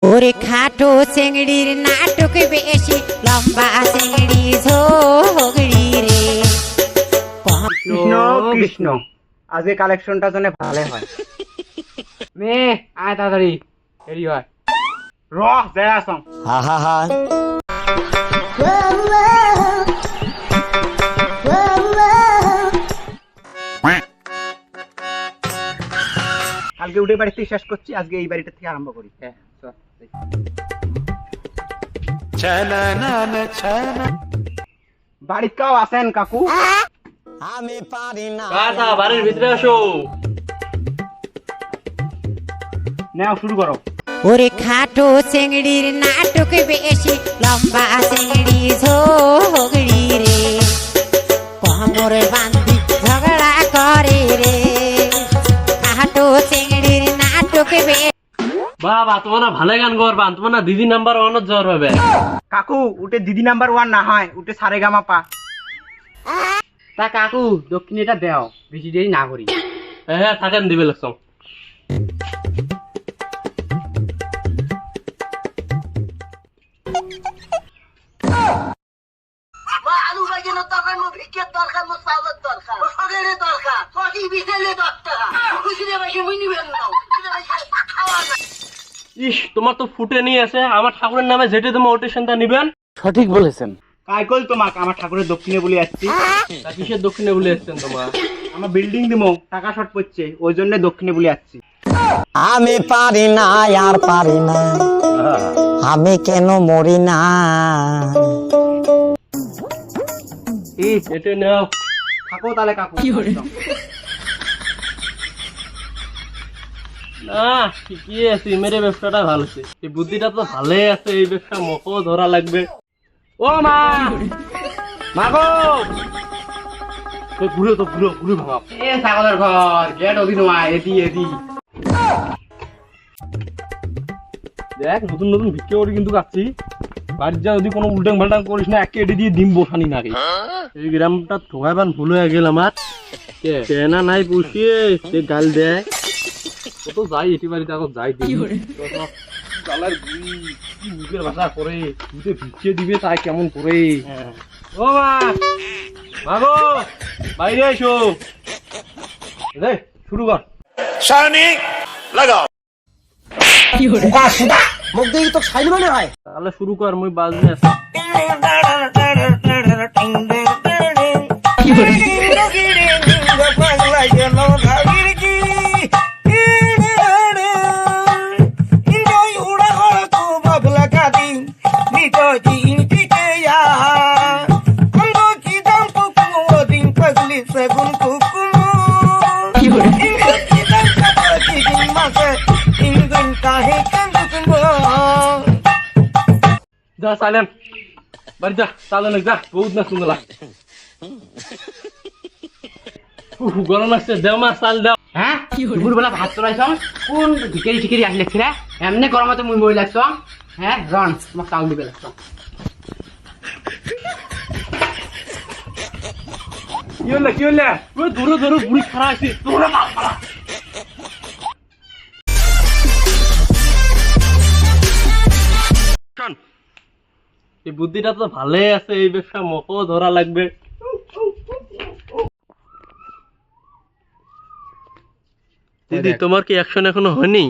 ওরে খাটো চেংড়ির নাটক বেশি, লম্বা চেংড়ি ঝগড়ি রে। কৃষ্ণ কৃষ্ণ, আজকে কালেকশনটা জন্য ভালো হয়। মেয়ে আয় তাড়াতাড়ি, দেরি হয়। র যায় আসম। কালকে উঠে বাড়িতে শেষ করছি, আজকে এই বাড়িটা থেকে আরম্ভ করি। হ্যাঁ, চল। বাড়ির কাউ আছেন কাকু? আমি পারি না। কাকা বাড়ির ভিতরে আসো। নাও শুরু করো। ওরে খাটো চেংড়ির নাটক বেশি, লম্বা চেংড়ি ঝগড়ি রে। কোমরে বান্ধি ঝগড়া করে রে। খাটো চেংড়ির নাটক বেশি। বাবা তোমার না ভালো গান করবান, তোমার না দিদি নাম্বার 1 জ্বর হবে। কাকু উঠে দিদি নাম্বার 1 না হয়, উঠে সারেগামা পা। তা কাকু দক্ষিণীটা দেও, বেশি দেরি না করি। হ্যাঁ থাকেন দিবে লাগছম। আলু বাগের দরকার, মো ভিক্ষের দরকার, মো চাউলের দরকার, সগের দরকার, সকি বিছেলে দরকার। খুশিরে বাইকে মুই নিবেন না, খুশিরে বাইকে খাওয়া না। ইস তোমার তো ফুটে নিয়ে আছে, আমার ঠাকুরের নামে যেটা তুমি ওটেশনটা নিবেন। সঠিক বলেছেন। কাইকল তোমাক আমার ঠাকুরের দক্ষিণে বলে আসছি। তা কিসের দক্ষিণে বলে এসছেন তোমার? আমার বিল্ডিং দিমো, টাকা শর্ট পড়ছে, ওই জন্য দক্ষিণে বলে আসছি। আমি পারি না, আর পারি না, আমি কেন মরি না। এটা নাও। থাকো তাহলে কাকু। না ঠিকই আছে, মেরে ব্যবসাটা ভালো আছে, এই বুদ্ধিটা তো ভালোই আছে, এই ব্যবসা মকো ধরা লাগবে। ও মা, মাগো ঘুরে তো ঘুরে ঘুরে ভাঙা। এ ছাগলের ঘর, গেট অধি নয়, এদি এদি। দেখ নতুন নতুন ভিক্ষে করে কিন্তু কাচ্ছি, বাড়ির যা যদি কোনো উল্টাং পাল্টাং করিস না, একে এটি দিয়ে ডিম বসানি নাকি। এই গ্রামটা ঠোকাইবান ভুল হয়ে গেল আমার। কেনা নাই পুষিয়ে সে গাল দেয়। ও তো যাই এটি বাড়িতে এখন যাই দেখি। গালার বুড়ি কি মুখের ভাষা করে, দুটো ভিক্ষে দিবে তাই কেমন করে। ও মা, মাগো বাইরে এসো। দেখ শুরু কর। মুখ দিয়ে তো ছাইল মনে হয়। তাহলে শুরু কর, মুই বাজনে আছি। যা চাইলেন বাড়ি যা, চালেন যা, বহুত না শুনলা। গরম আসছে, দেও মা চাল দেও। হ্যাঁ দুপুর বেলা ভাত চড়াইছ, কোন ভিকারি টিকারি আসলে খিরা এমনি গরমতে মুই মরি লাগছ। হ্যাঁ রন তোমাক চাউল দিবে লাগছ। কি হলে কি হলে, ওই ধরো ধরো বুড়ি খারা আছে তোরা। এই বুদ্ধিটা তো ভালোই আছে, এই ব্যবসা মকো ধরা লাগবে। দিদি তোমার কি অ্যাকশন এখনো হয়নি?